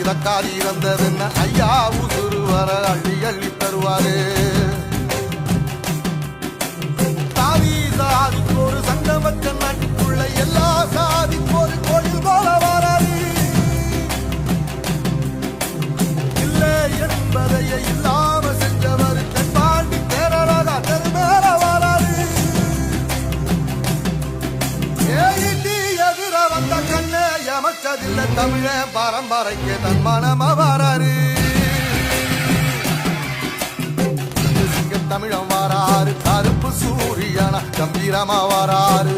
தக்காளி இறந்ததுன்னு ஐயா உசுறு வர அள்ளி அள்ளி தருவாரு. சாதி சாதிக்கு ஒரு சங்கம் வச்ச நாட்டுக்குள்ள எல்லா சாதிக்கு ஒரு கோயில் போல வராது. இல்லை என்பதையே இல்லாம செஞ்சவர் தென்பாண்டி பேரழகா தெருமேல வராது. ஏயிட்டி எதிர வந்த கண்ணே எமச்சதில்ல தமிழ பரம்பரைக்கு தன் மனம வராரு. சிங்க தமிழம் வராரு கருப்பு சூரியனா கம்பீரமா வராரு.